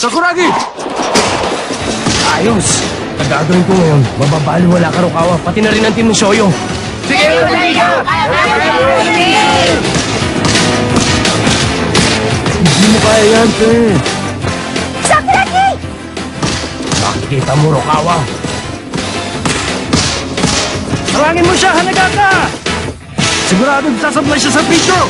Sakuragi! Ayos! Ang gagawin ko ngayon, mababaliwala ka, Rukawa, pati na rin ang team ni Shoyo. Sige! Hindi mo kaya yan, te. Sakuragi! Makikita mo, Rukawa. Tawagin mo siya, Hanagata! Siguradong sasablay siya sa picture!